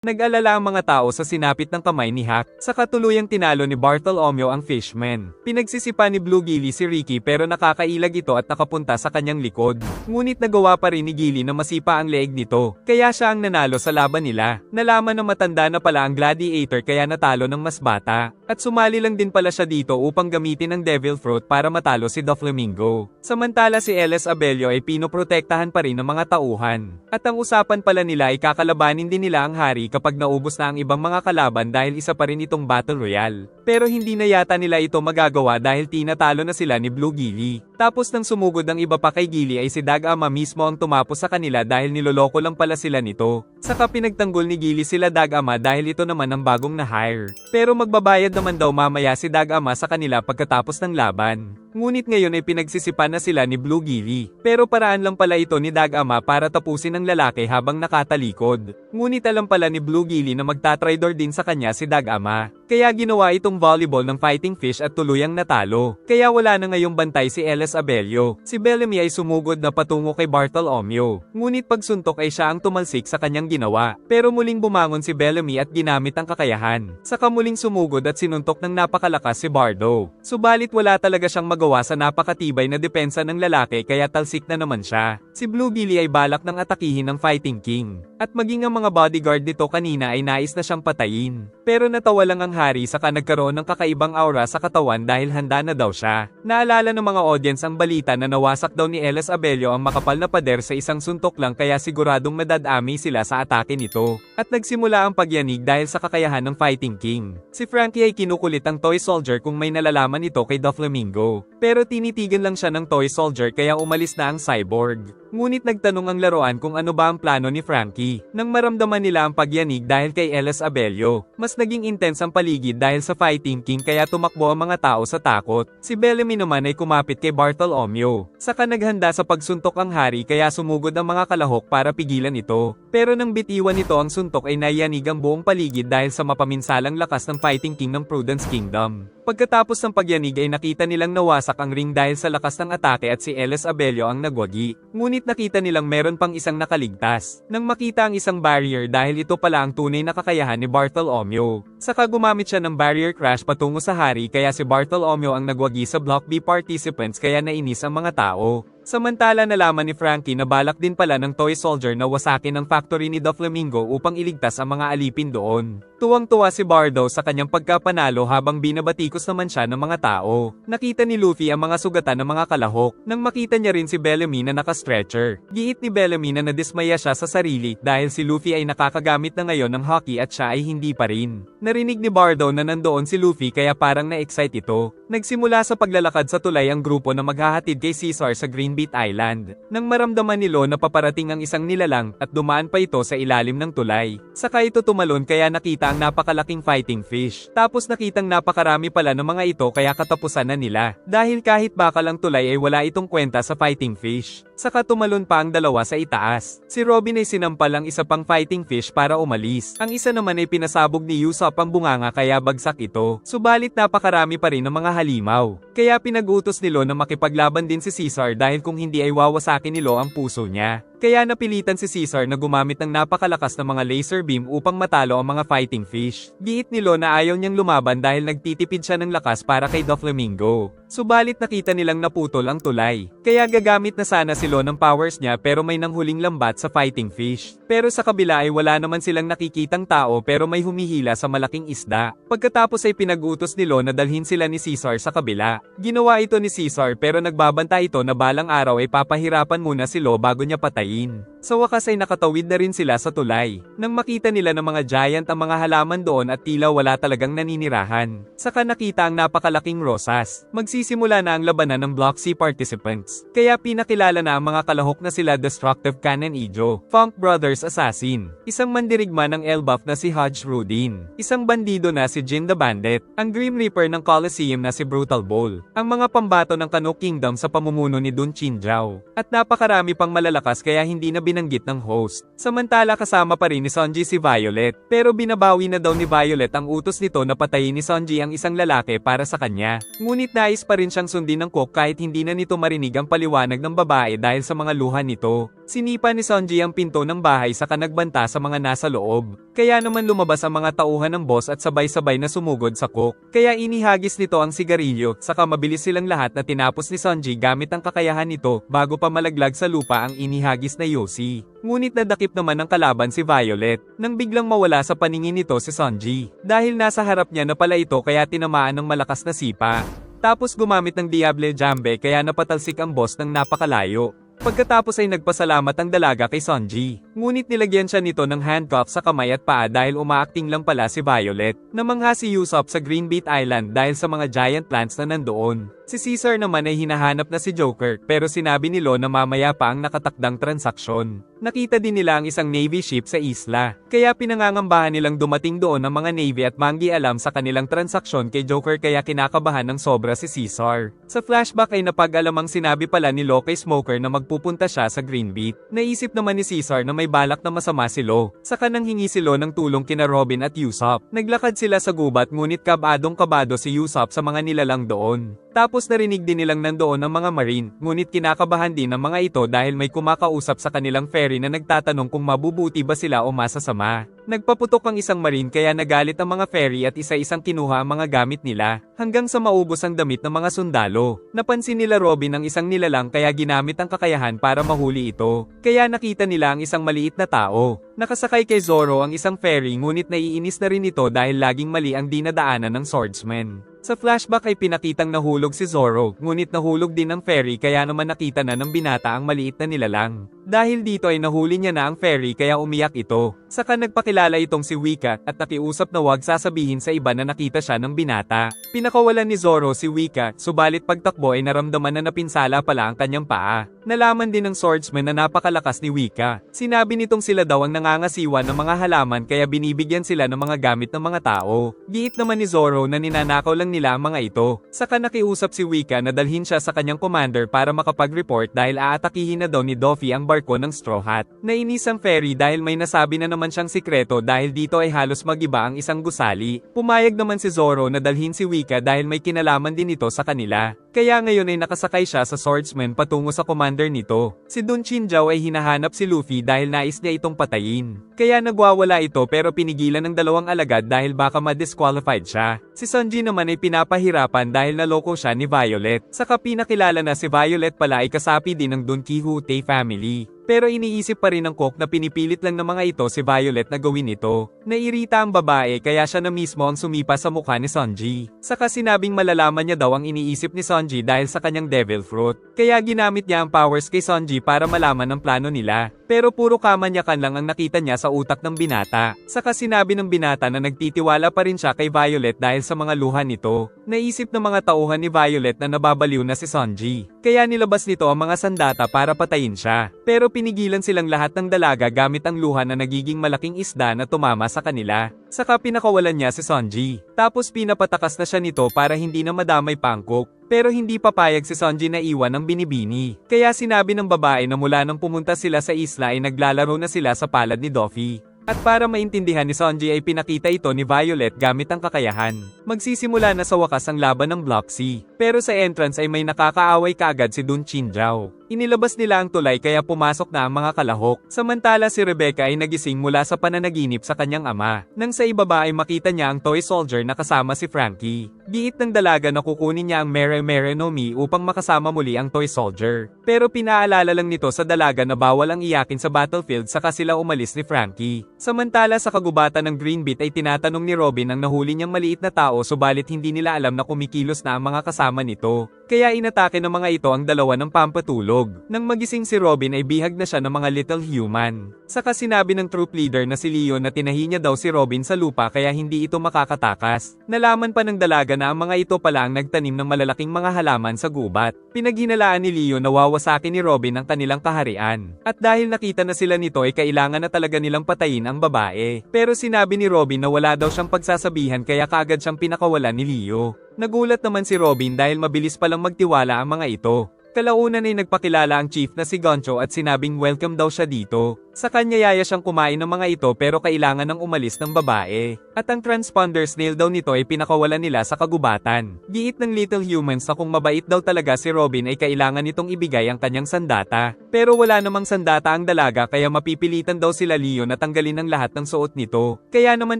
Nag-alala ang mga tao sa sinapit ng kamay ni Hack, sa katuluyang tinalo ni Bartolomeo ang Fishman. Pinagsisipa ni Blue Gilly si Ricky pero nakakailag ito at nakapunta sa kanyang likod. Ngunit nagawa pa rin ni Gilly na masipa ang leeg nito, kaya siya ang nanalo sa laban nila. Nalaman na matanda na pala ang gladiator kaya natalo ng mas bata. At sumali lang din pala siya dito upang gamitin ang Devil Fruit para matalo si Doflamingo. Samantala si Ellis Abello ay pinoprotektahan pa rin ng mga tauhan. At ang usapan pala nila ay kakalabanin din nila ang hari kapag naubos na ang ibang mga kalaban dahil isa pa rin itong Battle Royale. Pero hindi na yata nila ito magagawa dahil tinatalo na sila ni Blue Gilly. Tapos nang sumugod ang iba pa kay Gilly ay si Dagama mismo ang tumapos sa kanila dahil niloloko lang pala sila nito. Saka pinagtanggol ni Gilly sila Dagama dahil ito naman ang bagong na-hire. Pero magbabayad naman daw mamaya si Dagama sa kanila pagkatapos ng laban. Ngunit ngayon ay pinagsisipan na sila ni Blue Gilly. Pero paraan lang pala ito ni Dagama para tapusin ang lalaki habang nakatalikod. Ngunit alam pala ni Blue Gilly na magtatraidor din sa kanya si Dagama. Kaya ginawa itong volleyball ng fighting fish at tuluyang natalo. Kaya wala na ngayong bantay si Ellis Abello. Si Bellamy ay sumugod na patungo kay Bartolomeo. Ngunit pagsuntok ay siya ang tumalsik sa kanyang ginawa. Pero muling bumangon si Bellamy at ginamit ang kakayahan. Saka muling sumugod at sinuntok ng napakalakas si Bardo. Subalit wala talaga siyang magawa sa napakatibay na depensa ng lalaki kaya talsik na naman siya. Si Blue Gilly ay balak ng atakihin ng Fighting King. At maging ang mga bodyguard nito kanina ay nais na siyang patayin. Pero natawa lang ang hari saka nagkaroon ng kakaibang aura sa katawan dahil handa na daw siya. Naalala ng mga audience ang balita na nawasak daw ni Ellis Abello ang makapal na pader sa isang suntok lang kaya siguradong madadami sila sa atake nito. At nagsimula ang pagyanig dahil sa kakayahan ng Fighting King. Si Frankie ay kinukulit ang toy soldier kung may nalalaman ito kay Doflamingo. Pero tinitigan lang siya ng toy soldier kaya umalis na ang cyborg. Ngunit nagtanong ang laruan kung ano ba ang plano ni Frankie. Nang maramdaman nila ang pagyanig dahil kay Ellis Abello, mas naging intense ang paligid dahil sa Fighting King kaya tumakbo ang mga tao sa takot. Si Bellamy naman ay kumapit kay Bartolomeo. Saka naghanda sa pagsuntok ang hari kaya sumugod ang mga kalahok para pigilan ito. Pero nang bitiwan nito ang suntok ay nayanig ang buong paligid dahil sa mapaminsalang lakas ng Fighting King ng Prudence Kingdom. Pagkatapos ng pagyanig ay nakita nilang nawasak ang ring dahil sa lakas ng atake at si Ellis Abello ang nagwagi. Ngunit nakita nilang meron pang isang nakaligtas. Nang makita ang isang barrier dahil ito pala ang tunay na kakayahan ni Bartolomeo. Saka gumamit siya ng barrier crash patungo sa hari kaya si Bartolomeo ang nagwagi sa Block B participants kaya nainis ang mga tao. Samantala nalaman ni Frankie na balak din pala ng toy soldier na wasakin ang factory ni Doflamingo upang iligtas ang mga alipin doon. Tuwang-tuwa si Bardo sa kanyang pagkapanalo habang binabatikos naman siya ng mga tao. Nakita ni Luffy ang mga sugatan ng mga kalahok. Nang makita niya rin si Bellamy na naka-stretcher. Giit ni Bellamy na nadismaya siya sa sarili dahil si Luffy ay nakakagamit na ngayon ng hockey at siya ay hindi pa rin. Narinig ni Bardo na nandoon si Luffy kaya parang na-excite ito. Nagsimula sa paglalakad sa tulay ang grupo na maghahatid kay Caesar sa Green Beat Island. Nang maramdaman ni Lo na paparating ang isang nilalang at dumaan pa ito sa ilalim ng tulay. Saka ito tumalon kaya nakita ang napakalaking fighting fish. Tapos nakitang napakarami pala ng mga ito kaya katapusan na nila. Dahil kahit bakal ang tulay ay wala itong kwenta sa fighting fish. Saka tumalon pa ang dalawa sa itaas. Si Robin ay sinampal ang isa pang fighting fish para umalis. Ang isa naman ay pinasabog ni Usopp ang bunganga kaya bagsak ito. Subalit napakarami pa rin ng mga halimaw. Kaya pinag-utos ni Lo na makipaglaban din si Caesar dahil kung hindi ay wawasakin ni Lo ang puso niya. Kaya napilitan si Caesar na gumamit ng napakalakas na mga laser beam upang matalo ang mga fighting fish. Giit ni Lo na ayaw niyang lumaban dahil nagtitipid siya ng lakas para kay Doflamingo. Subalit nakita nilang naputol ang tulay. Kaya gagamit na sana si Lo ng powers niya pero may nanghuling lambat sa fighting fish. Pero sa kabila ay wala naman silang nakikitang tao pero may humihila sa malaking isda. Pagkatapos ay pinag-utos ni Lo na dalhin sila ni Caesar sa kabila. Ginawa ito ni Caesar pero nagbabanta ito na balang araw ay papahirapan muna si Lo bago niya patayin. Sa wakas ay nakatawid na rin sila sa tulay. Nang makita nila ng mga giant ang mga halaman doon at tila wala talagang naninirahan. Saka nakita ang napakalaking rosas. Magsisimula na ang labanan ng Block C participants. Kaya pinakilala na ang mga kalahok na sila Destructive Cannon Ijo, Funk Brothers Assassin, isang mandirigma ng Elbaf na si Hodge Rudin, isang bandido na si Jin the Bandit, ang Grim Reaper ng Colosseum na si Brutal Bull, ang mga pambato ng Kano Kingdom sa pamumuno ni Dun Chinjao, at napakarami pang malalakas kaya hindi na binanggit ng host. Samantala kasama pa rin ni Sanji si Violet, pero binabawi na daw ni Violet ang utos nito na patayin ni Sanji ang isang lalaki para sa kanya. Ngunit nais pa rin siyang sundin ng Cook kahit hindi na nito marinig ang paliwanag ng babae dahil sa mga luha nito. Sinipa ni Sunji ang pinto ng bahay saka nagbanta sa mga nasa loob. Kaya naman lumabas ang mga tauhan ng boss at sabay-sabay na sumugod sa cook. Kaya inihagis nito ang sigarilyo, saka mabilis silang lahat na tinapos ni Sunji gamit ang kakayahan nito bago pa malaglag sa lupa ang inihagis na yosi. Ngunit nadakip naman ng kalaban si Violet, nang biglang mawala sa paningin nito si Sunji. Dahil nasa harap niya na pala ito kaya tinamaan ng malakas na sipa. Tapos gumamit ng Diable Jambe kaya napatalsik ang boss ng napakalayo. Pagkatapos ay nagpasalamat ang dalaga kay Sunji. Ngunit nilagyan siya nito ng handcuff sa kamay at paa dahil umaacting lang pala si Violet. Namangha si Usopp sa Greenbeat Island dahil sa mga giant plants na nandoon. Si Caesar naman ay hinahanap na si Joker pero sinabi ni Law na mamaya pa ang nakatakdang transaksyon. Nakita din nila ang isang Navy ship sa isla. Kaya pinangangambahan nilang dumating doon ang mga Navy at manggi-alam sa kanilang transaksyon kay Joker kaya kinakabahan ng sobra si Caesar. Sa flashback ay napag-alamang sinabi pala ni Law kay Smoker na magpupunta siya sa Greenbeat. Naisip naman ni Caesar na may balak na masama si Law. Saka nang hingi si Law ng tulong kina Robin at Usopp. Naglakad sila sa gubat ngunit kabadong-kabado si Usopp sa mga nilalang doon. Tapos narinig din nilang nandoon ang mga marine, ngunit kinakabahan din ang mga ito dahil may kumakausap sa kanilang ferry na nagtatanong kung mabubuti ba sila o masasama. Nagpaputok ang isang marine kaya nagalit ang mga ferry at isa-isang kinuha ang mga gamit nila, hanggang sa maubos ang damit ng mga sundalo. Napansin nila Robin ang isang nilalang kaya ginamit ang kakayahan para mahuli ito. Kaya nakita nila ang isang maliit na tao. Nakasakay kay Zoro ang isang ferry ngunit naiinis na rin ito dahil laging mali ang dinadaanan ng swordsman. Sa flashback ay pinakitang nahulog si Zoro, ngunit nahulog din ang ferry kaya naman nakita na ng binata ang maliit na nilalang. Dahil dito ay nahuli niya na ang ferry kaya umiyak ito. Saka nagpakilala itong si Wika at nakiusap na wag sasabihin sa iba na nakita siya ng binata. Pinakawalan ni Zoro si Wika, subalit pagtakbo ay naramdaman na napinsala pala ang kanyang paa. Nalaman din ng swordsman na napakalakas ni Wika. Sinabi nitong sila daw ang nangangasiwa ng mga halaman kaya binibigyan sila ng mga gamit ng mga tao. Giit naman ni Zoro na ninanakaw lang nila ang mga ito. Saka nakiusap si Wika na dalhin siya sa kanyang commander para makapag-report dahil aatakihin na daw ni Doffy ang barko ng Straw Hat. Nainis ang ferry dahil may nasabi na naman siyang sikreto dahil dito ay halos magiba ang isang gusali. Pumayag naman si Zoro na dalhin si Wika dahil may kinalaman din ito sa kanila. Kaya ngayon ay nakasakay siya sa swordsman patungo sa commander nito. Si Dun Chinjao ay hinahanap si Luffy dahil nais niya itong patayin. Kaya nagwawala ito pero pinigilan ng dalawang alagad dahil baka ma-disqualified siya. Si Sanji naman ay pinapahirapan dahil naloko siya ni Violet. Saka pinakilala na si Violet pala ay kasapi din ng Don Quixote family. Pero iniisip pa rin ng Cook na pinipilit lang ng mga ito si Violet na gawin ito. Nairita ang babae kaya siya na mismo ang sumipa sa mukha ni Sanji. Saka sinabing malalaman niya daw ang iniisip ni Sanji dahil sa kanyang devil fruit. Kaya ginamit niya ang powers kay Sanji para malaman ang plano nila. Pero puro kamanyakan lang ang nakita niya sa utak ng binata. Saka sinabi ng binata na nagtitiwala pa rin siya kay Violet dahil sa mga luha nito. Naisip ng mga tauhan ni Violet na nababaliw na si Sanji. Kaya nilabas nito ang mga sandata para patayin siya. Pero pinigilan silang lahat ng dalaga gamit ang luha na nagiging malaking isda na tumama sa kanila. Saka pinakawalan niya si Sanji. Tapos pinapatakas na siya nito para hindi na madamay pa ang Cook. Pero hindi papayag si Sanji na iwan ang binibini. Kaya sinabi ng babae na mula nang pumunta sila sa isla ay naglalaro na sila sa palad ni Doffy. At para maintindihan ni Sanji ay pinakita ito ni Violet gamit ang kakayahan. Magsisimula na sa wakas ang laban ng Block C. Pero sa entrance ay may nakakaaway kaagad si Dun Chinjao. Inilabas nila ang tulay kaya pumasok na ang mga kalahok. Samantala si Rebecca ay nagising mula sa pananaginip sa kanyang ama. Nang sa ibaba ay makita niya ang toy soldier na kasama si Frankie. Giit ng dalaga na kukunin niya ang Mere Mere no Mi upang makasama muli ang toy soldier. Pero pinaalala lang nito sa dalaga na bawal ang iyakin sa battlefield saka sila umalis ni Frankie. Samantala sa kagubatan ng Greenbeat ay tinatanong ni Robin ang nahuli niyang maliit na tao subalit hindi nila alam na kumikilos na ang mga kasama nito. Kaya inatake ng mga ito ang dalawa ng pampatulog. Nang magising si Robin ay bihag na siya ng mga little human. Saka sinabi ng troop leader na si Leon na tinahi niya daw si Robin sa lupa kaya hindi ito makakatakas. Nalaman pa ng dalaga na ang mga ito pala ang nagtanim ng malalaking mga halaman sa gubat. Pinaghinalaan ni Leon na wawasakin ni Robin ang kanilang kaharian. At dahil nakita na sila nito ay kailangan na talaga nilang patayin ang babae. Pero sinabi ni Robin na wala daw siyang pagsasabihan kaya kaagad siyang pinakawalan ni Leo. Nagulat naman si Robin dahil mabilis palang magtiwala ang mga ito. Kalaunan ay nagpakilala ang chief na si Goncho at sinabing welcome daw siya dito. Sa kanya yaya siyang kumain ng mga ito pero kailangan ng umalis ng babae. At ang transponder snail daw nito ay pinakawalan nila sa kagubatan. Giit ng Little Humans na kung mabait daw talaga si Robin ay kailangan nitong ibigay ang kanyang sandata. Pero wala namang sandata ang dalaga kaya mapipilitan daw sila Leo na tanggalin ang lahat ng suot nito. Kaya naman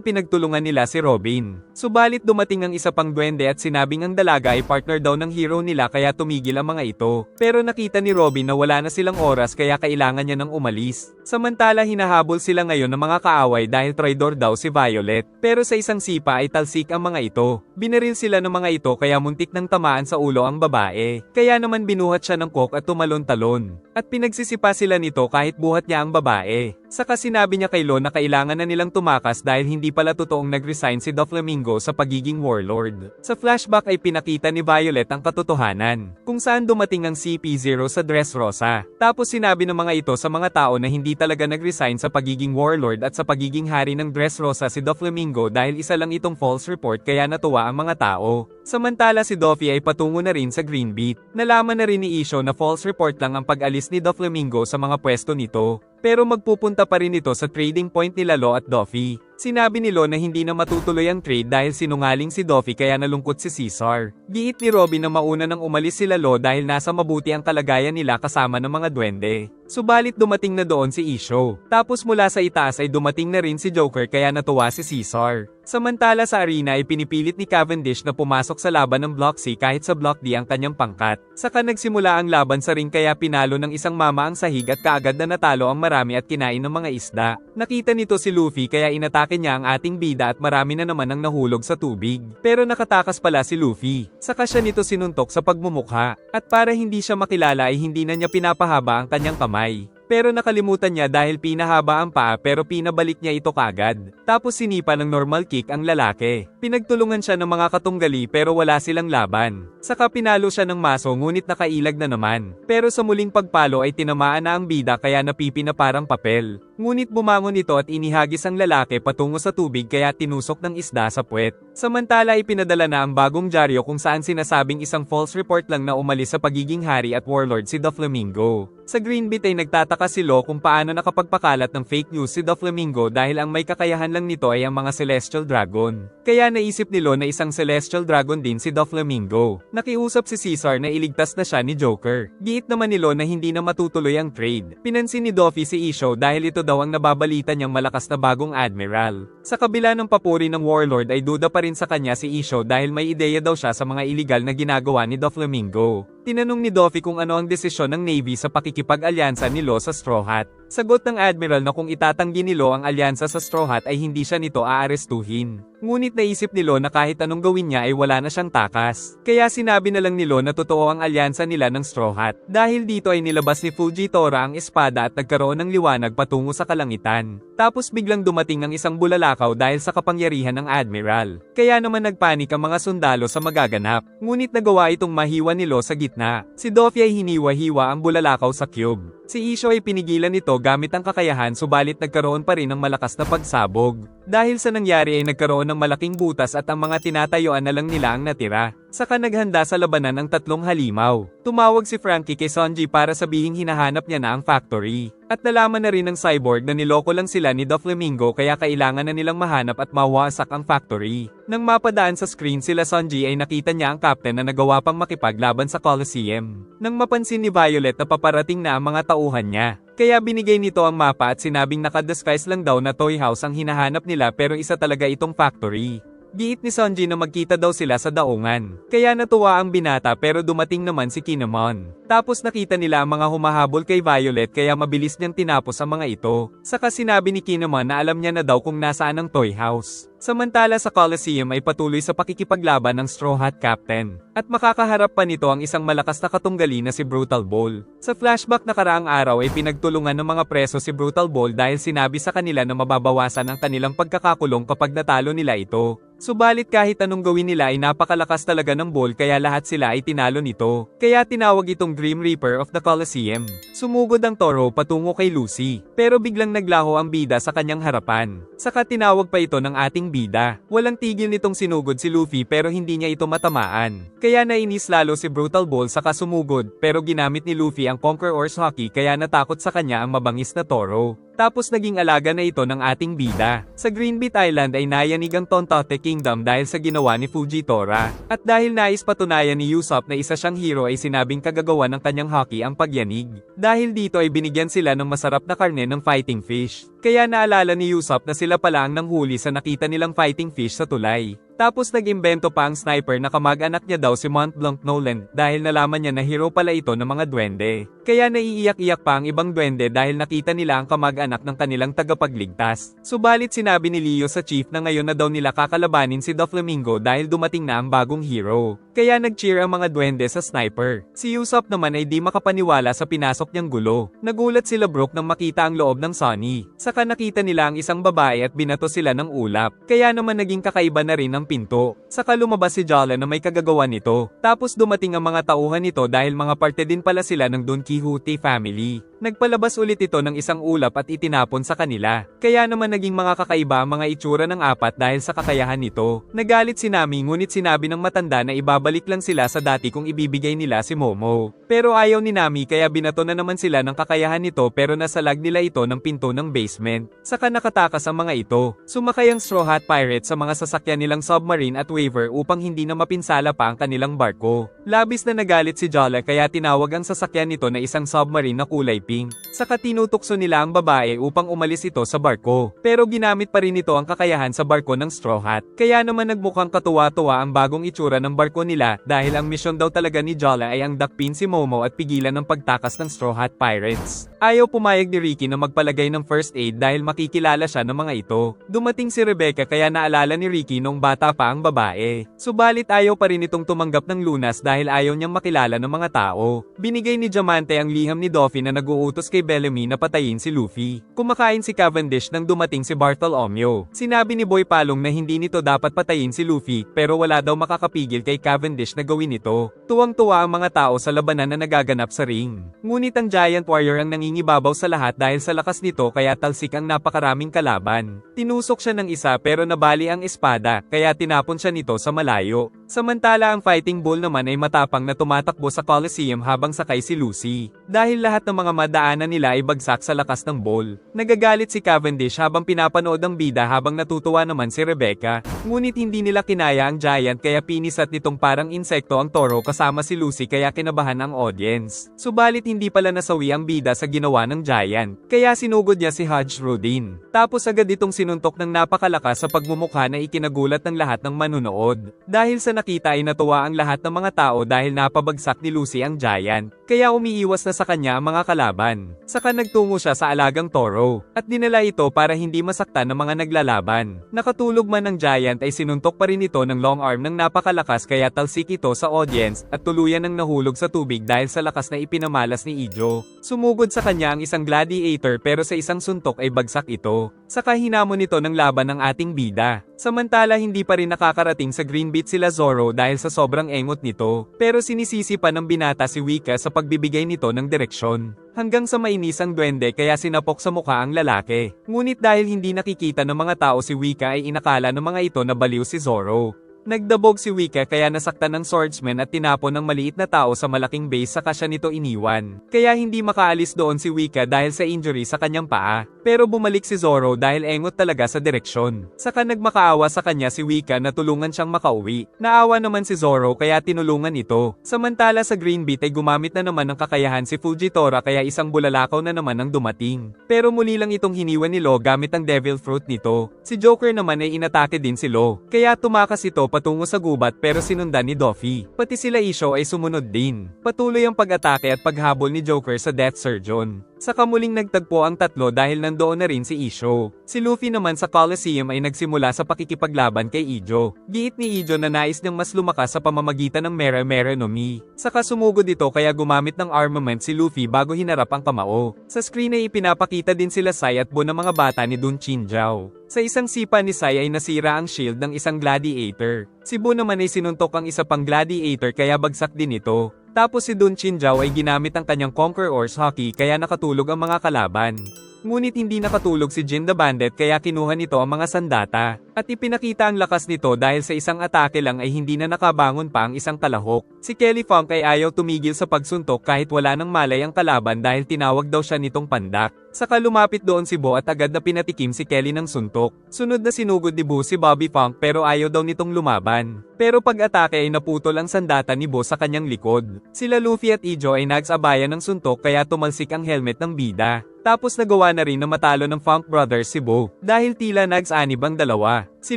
pinagtulungan nila si Robin. Subalit dumating ang isa pang duwende at sinabing ang dalaga ay partner daw ng hero nila kaya tumigil ang mga ito. Pero nakita ni Robin na wala na silang oras kaya kailangan niya nang umalis. Samantala hinahabol sila ngayon ng mga kaaway dahil traidor daw si Violet. Pero sa isang sipa ay talsik ang mga ito. Binaril sila ng mga ito kaya muntik nang tamaan sa ulo ang babae. Kaya naman binuhat siya ng coke at tumalon-talon. At pinagsisipa sila nito kahit buhat niya ang babae. Saka sinabi niya kay Lo na kailangan na nilang tumakas dahil hindi pala totoong nag-resign si Doflamingo sa pagiging warlord. Sa flashback ay pinakita ni Violet ang katotohanan, kung saan dumating ang CP0 sa Dressrosa. Tapos sinabi ng mga ito sa mga tao na hindi talaga nag-resign sa pagiging warlord at sa pagiging hari ng Dressrosa si Doflamingo dahil isa lang itong false report kaya natuwa ang mga tao. Samantala si Doffy ay patungo na rin sa Greenbeat. Nalaman na rin ni Isho na false report lang ang pag-alis ni Doflamingo sa mga pwesto nito. Pero magpupunta pa rin ito sa trading point nila Lo at Doffy. Sinabi ni Lo na hindi na matutuloy ang trade dahil sinungaling si Doffy kaya nalungkot si Caesar. Giit ni Robin na mauna nang umalis sila Lo dahil nasa mabuti ang kalagayan nila kasama ng mga duwende. Subalit dumating na doon si Isho. Tapos mula sa itaas ay dumating na rin si Joker kaya natuwa si Caesar. Samantala sa arena ay pinipilit ni Cavendish na pumasok sa laban ng Block C kahit sa Block D ang kanyang pangkat. Saka nagsimula ang laban sa ring kaya pinalo ng isang mama ang sahig at kaagad na natalo ang marami at kinain ng mga isda. Nakita nito si Luffy kaya inatake niya ang ating bida at marami na naman ang nahulog sa tubig. Pero nakatakas pala si Luffy. Saka siya nito sinuntok sa pagmumukha. At para hindi siya makilala ay hindi na niya pinapahaba ang kanyang kamay. Pero nakalimutan niya dahil pinahaba ang paa pero pinabalik niya ito kagad. Tapos sinipa ng normal kick ang lalaki. Pinagtulungan siya ng mga katunggali pero wala silang laban. Saka pinalo siya ng maso ngunit nakailag na naman. Pero sa muling pagpalo ay tinamaan na ang bida kaya napipi na parang papel. Ngunit bumangon ito at inihagis ang lalaki patungo sa tubig kaya tinusok ng isda sa puwet. Samantala ipinadala na ang bagong dyaryo kung saan sinasabing isang false report lang na umalis sa pagiging hari at warlord si Doflamingo. Sa Greenbeat ay nagtataka si Lo kung paano nakapagpakalat ng fake news si Doflamingo dahil ang may kakayahan lang nito ay ang mga Celestial Dragon. Kaya naisip ni Lo na isang Celestial Dragon din si Doflamingo. Nakiusap si Caesar na iligtas na siya ni Joker. Giit naman ni Lo na hindi na matutuloy ang trade. Pinansin ni Doffy si Isho dahil ito daw ang nababalita niyang malakas na bagong admiral. Sa kabila ng papuri ng warlord ay duda pa rin sa kanya si Isho dahil may ideya daw siya sa mga iligal na ginagawa ni Doflamingo. Tinanong ni Doffy kung ano ang desisyon ng Navy sa pakikipag-alyansa ni Lo sa Straw Hat. Sagot ng Admiral na kung itatanggi ni Lo ang alyansa sa Straw Hat ay hindi siya nito aarestuhin. Ngunit naisip ni Lo na kahit anong gawin niya ay wala na siyang takas. Kaya sinabi na lang ni Lo na totoo ang alyansa nila ng Straw Hat. Dahil dito ay nilabas ni Fujitora ang espada at nagkaroon ng liwanag patungo sa kalangitan. Tapos biglang dumating ang isang bulalakaw dahil sa kapangyarihan ng Admiral. Kaya naman nagpanik ang mga sundalo sa magaganap. Ngunit nagawa itong mahiwa ni Lo sa gitna. Si Doffy ay hiniwa-hiwa ang bulalakaw sa cube. Si Isho ay pinigilan nito gamit ang kakayahan subalit nagkaroon pa rin ng malakas na pagsabog. Dahil sa nangyari ay nagkaroon ng malaking butas at ang mga tinatayuan na lang nila ang natira. Saka naghanda sa labanan ang tatlong halimaw. Tumawag si Frankie kay Sanji para sabihing hinahanap niya na ang factory. At nalaman na rin ng cyborg na niloko lang sila ni Doflamingo kaya kailangan na nilang mahanap at mawasak ang factory. Nang mapadaan sa screen sila Sanji ay nakita niya ang captain na nagawa pang makipaglaban sa Coliseum. Nang mapansin ni Violet na paparating na ang mga tauhan niya. Kaya binigay nito ang mapa at sinabing nakadisguise lang daw na toy house ang hinahanap nila pero isa talaga itong factory. Giit ni Sanji na magkita daw sila sa daungan. Kaya natuwa ang binata pero dumating naman si Kinemon. Tapos nakita nila ang mga humahabol kay Violet kaya mabilis niyang tinapos ang mga ito. Saka sinabi ni Kinemon na alam niya na daw kung nasaan ang toy house. Samantala sa Coliseum ay patuloy sa pakikipaglaban ng Straw Hat Captain. At makakaharap pa nito ang isang malakas na katunggali na si Brutal Bull. Sa flashback na karaang araw ay pinagtulungan ng mga preso si Brutal Bull dahil sinabi sa kanila na mababawasan ang kanilang pagkakakulong kapag natalo nila ito. Subalit kahit anong gawin nila ay napakalakas talaga ng Bull kaya lahat sila ay tinalo nito. Kaya tinawag itong Grim Reaper of the Coliseum. Sumugod ang Toro patungo kay Lucy. Pero biglang naglaho ang bida sa kanyang harapan. Saka tinawag pa ito ng ating bida. Walang tigil nitong sinugod si Luffy pero hindi niya ito matamaan. Kaya nainis lalo si Brutal Bull saka sumugod pero ginamit ni Luffy ang Conqueror's Haki kaya natakot sa kanya ang mabangis na Toro. Tapos naging alaga na ito ng ating bida. Sa Greenbeat Island ay nayanig ang Tontote Kingdom dahil sa ginawa ni Fujitora. At dahil nais patunayan ni Usopp na isa siyang hero ay sinabing kagagawa ng kanyang haki ang pagyanig. Dahil dito ay binigyan sila ng masarap na karne ng fighting fish. Kaya naalala ni Usopp na sila pala ang nanghuli sa nakita nilang fighting fish sa tulay. Tapos nag-imbento pa ang sniper na kamag-anak niya daw si Mont Blanc Nolan dahil nalaman niya na hero pala ito ng mga duwende. Kaya naiiyak-iyak pa ang ibang duwende dahil nakita nila ang kamag-anak ng kanilang tagapagligtas. Subalit sinabi ni Leo sa chief na ngayon na daw nila kakalabanin si Doflamingo dahil dumating na ang bagong hero. Kaya nag-cheer ang mga duwende sa sniper. Si Usopp naman ay di makapaniwala sa pinasok niyang gulo. Nagulat sila Brook nang makita ang loob ng Sunny. Saka nakita nila ang isang babae at binato sila ng ulap. Kaya naman naging kakaiba na rin ang pinto. Saka lumabas si Jala na may kagagawa nito. Tapos dumating ang mga tauhan nito dahil mga parte din pala sila ng Don Quixote family. Nagpalabas ulit ito ng isang ulap at itinapon sa kanila. Kaya naman naging mga kakaiba ang mga itsura ng apat dahil sa kakayahan nito. Nagalit si Nami ngunit sinabi ng matanda na ibabalik lang sila sa dati kung ibibigay nila si Momo. Pero ayaw ni Nami kaya binato na naman sila ng kakayahan nito pero nasalag nila ito ng pinto ng basement. Saka nakatakas ang mga ito. Sumakay ang Straw Hat Pirate sa mga sasakyan nilang submarine at waver upang hindi na mapinsala pa ang kanilang barko. Labis na nagalit si Jala kaya tinawag ang sasakyan nito na isang submarine na kulay pink. Saka tinutukso nila ang babae upang umalis ito sa barko. Pero ginamit pa rin ito ang kakayahan sa barko ng Straw Hat. Kaya naman nagmukhang katuwa-tuwa ang bagong itsura ng barko nila dahil ang misyon daw talaga ni Jala ay ang dakpin si Momo at pigilan ng pagtakas ng Straw Hat Pirates. Ayaw pumayag ni Ricky na magpalagay ng first aid dahil makikilala siya ng mga ito. Dumating si Rebecca kaya naalala ni Ricky nung bata pa ang babae. Subalit ayaw pa rin itong tumanggap ng lunas dahil ayaw niyang makilala ng mga tao. Binigay ni Diamante ang liham ni Doffy na nag-uutos kay Bellamy na patayin si Luffy. Kumakain si Cavendish nang dumating si Bartolomeo. Sinabi ni Boy Palong na hindi nito dapat patayin si Luffy pero wala daw makakapigil kay Cavendish na gawin ito. Tuwang-tuwa ang mga tao sa labanan na nagaganap sa ring. Ngunit ang Giant Warrior ang nangingibabaw sa lahat dahil sa lakas nito kaya talsik ang napakaraming kalaban. Tinusok siya ng isa pero nabali ang espada kaya tinapon siya nito sa malayo. Samantala ang Fighting Bull naman ay matapang na tumatakbo sa Coliseum habang sakay si Lucy. Dahil lahat ng mga madaanan nila ay bagsak sa lakas ng bull. Nagagalit si Cavendish habang pinapanood ang bida habang natutuwa naman si Rebecca. Ngunit hindi nila kinaya ang Giant kaya pinisat nitong parang insekto ang toro kasama si Lucy kaya kinabahan ang audience. Subalit hindi pala nasawi ang bida sa ginawa ng Giant. Kaya sinugod niya si Hodge Rodin. Tapos agad itong sinuntok ng napakalakas sa pagmumukha na ikinagulat ng lahat ng manunood. Dahil sa nakita ay natuwa ang lahat ng mga tao dahil napabagsak ni Lucy ang Giant. Kaya umiiwas na sa kanya ang mga kalaban. Saka nagtungo siya sa alagang toro. At dinala ito para hindi masaktan ng mga naglalaban. Nakatulog man ang Giant ay sinuntok pa rin ito ng long arm ng napakalakas kaya talsik ito sa audience at tuluyan ng nahulog sa tubig dahil sa lakas na ipinamalas ni Ijo. Sumugod sa kanya ang isang gladiator pero sa isang suntok ay bagsak ito. Saka hinamon nito ng laban ng ating bida. Samantala hindi pa rin nakakarating sa Greenbeat sila Zoro dahil sa sobrang engot nito. Pero sinisisi pa ng binata si Wika sa pagbibigay nito ng direksyon. Hanggang sa mainis ang duwende kaya sinapok sa mukha ang lalaki. Ngunit dahil hindi nakikita ng mga tao si Wika ay inakala ng mga ito na baliw si Zoro. Nagdabog si Wika kaya nasaktan ng swordsman at tinapon ng maliit na tao sa malaking base saka siya nito iniwan. Kaya hindi makaalis doon si Wika dahil sa injury sa kanyang paa. Pero bumalik si Zoro dahil engot talaga sa direksyon. Saka nagmakaawa sa kanya si Wika na tulungan siyang makauwi. Naawa naman si Zoro kaya tinulungan ito. Samantala sa Greenbeat ay gumamit na naman ng kakayahan si Fujitora kaya isang bulalakaw na naman ang dumating. Pero muli lang itong hiniwan ni Lo gamit ang Devil Fruit nito. Si Joker naman ay inatake din si Lo. Kaya tumakas ito patungo sa gubat pero sinundan ni Doffy. Pati sila Isho ay sumunod din. Patuloy ang pag-atake at paghabol ni Joker sa Death Surgeon. Saka muling nagtagpo ang tatlo dahil nandoon na rin si Isho. Si Luffy naman sa Coliseum ay nagsimula sa pakikipaglaban kay Ijo. Giit ni Ijo na nais niyang mas lumakas sa pamamagitan ng Mera Mera no Mi. Saka sumugod ito kaya gumamit ng armament si Luffy bago hinarap ang kamao. Sa screen ay ipinapakita din sila Sai at Bo ng mga bata ni Dun Chinjao. Sa isang sipa ni Sai ay nasira ang shield ng isang gladiator. Si Bo naman ay sinuntok ang isa pang gladiator kaya bagsak din ito. Tapos si Dun Chinjao ay ginamit ang kanyang Conqueror's Haki kaya nakatulog ang mga kalaban. Ngunit hindi nakatulog si Jin the Bandit kaya kinuha nito ang mga sandata. At ipinakita ang lakas nito dahil sa isang atake lang ay hindi na nakabangon pa ang isang kalahok. Si Kelly Funk ay ayaw tumigil sa pagsuntok kahit wala nang malay ang kalaban dahil tinawag daw siya nitong pandak. Saka lumapit doon si Bo at agad na pinatikim si Kelly ng suntok. Sunod na sinugod ni Bo si Bobby Funk pero ayaw daw nitong lumaban. Pero pag-atake ay naputol ang sandata ni Bo sa kanyang likod. Sila Luffy at Ijo ay nagsabayan ng suntok kaya tumalsik ang helmet ng bida. Tapos nagawa na rin na matalo ng Funk Brothers si Bo, dahil tila nagsanib ang dalawa. Si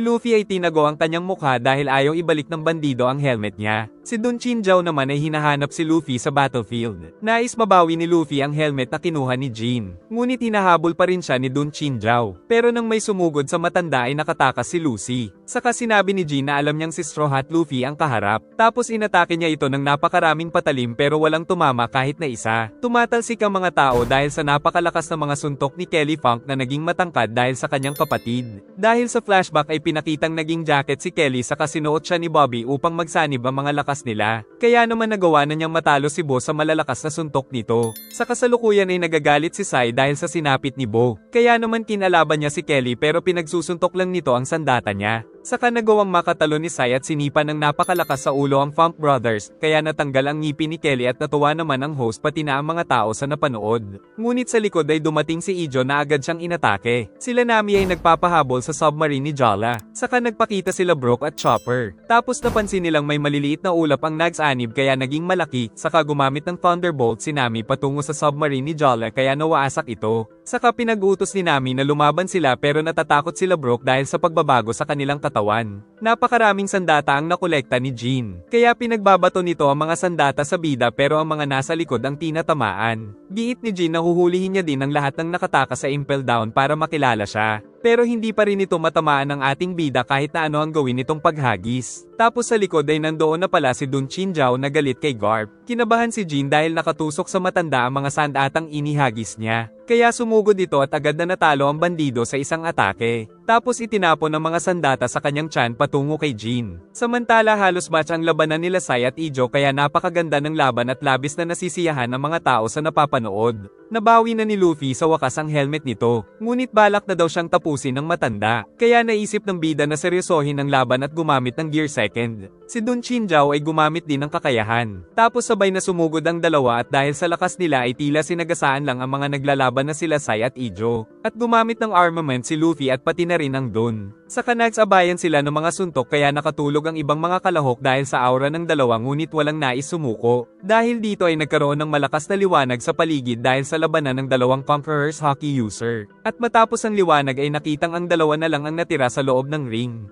Luffy ay tinago ang kanyang mukha dahil ayaw ibalik ng bandido ang helmet niya. Si Dun Chinjao naman ay hinahanap si Luffy sa battlefield. Nais mabawi ni Luffy ang helmet na kinuha ni Jin. Ngunit hinahabol pa rin siya ni Dun Chinjao. Pero nang may sumugod sa matanda ay nakatakas si Lucy. Saka sinabi ni Jin na alam niyang si Straw Hat Luffy ang kaharap. Tapos inatake niya ito ng napakaraming patalim pero walang tumama kahit na isa. Tumatalsik ang mga tao dahil sa napakalakas na mga suntok ni Kelly Funk na naging matangkad dahil sa kanyang kapatid. Dahil sa flashback ay pinakitang naging jacket si Kelly saka sinuot siya ni Bobby upang magsanib ang mga lakas nila. Kaya naman nagawa na niyang matalo si Bo sa malalakas na suntok nito. Sa kasalukuyan ay nagagalit si Sai dahil sa sinapit ni Bo. Kaya naman kinalaban niya si Kelly pero pinagsusuntok lang nito ang sandata niya. Saka nagawang makatalo ni Sai at sinipa ng napakalakas sa ulo ang Funk Brothers, kaya natanggal ang ngipin ni Kelly at natuwa naman ang host pati na ang mga tao sa napanood. Ngunit sa likod ay dumating si Ijo na agad siyang inatake. Sila Nami ay nagpapahabol sa submarine ni Jala. Saka nagpakita sila Brook at Chopper. Tapos napansin nilang may maliliit na ulap ang nagsanib kaya naging malaki, saka gumamit ng Thunderbolt si Nami patungo sa submarine ni Jala kaya nawasak ito. Saka pinag-utos ni Nami na lumaban sila pero natatakot sila Brook dahil sa pagbabago sa kanilang katawan. Napakaraming sandata ang nakolekta ni Jin. Kaya pinagbabato nito ang mga sandata sa bida pero ang mga nasa likod ang tinatamaan. Giit ni Jin na huhulihin niya din ang lahat ng nakatakas sa Impel Down para makilala siya. Pero hindi pa rin ito matamaan ng ating bida kahit na ano ang gawin nitong paghagis. Tapos sa likod ay nandoon na pala si Dun Chinjao na galit kay Garp. Kinabahan si Jin dahil nakatusok sa matanda ang mga sandatang inihagis niya. Kaya sumugod ito at agad na natalo ang bandido sa isang atake. Tapos itinapon ng mga sandata sa kanyang tiyan patungo kay Jin. Samantala halos match ang labanan nila Sai at Ijo kaya napakaganda ng laban at labis na nasisiyahan ng mga tao sa napapanood. Nabawi na ni Luffy sa wakas ang helmet nito. Ngunit balak na daw siyang tapusin ng matanda. Kaya naisip ng bida na seryosohin ang laban at gumamit ng Gear Second. Si Dun Chinjao ay gumamit din ng kakayahan. Tapos sabay na sumugod ang dalawa at dahil sa lakas nila ay tila sinagasaan lang ang mga naglalaban na sila Sai at Ijo. At gumamit ng armament si Luffy at pati na rin ang Dun. Saka nagsabayan sila ng mga suntok kaya nakatulog ang ibang mga kalahok dahil sa aura ng dalawa ngunit walang nais sumuko. Dahil dito ay nagkaroon ng malakas na liwanag sa paligid dahil sa labanan ng dalawang Conqueror's Hockey user. At matapos ang liwanag ay nakitang ang dalawa na lang ang natira sa loob ng ring.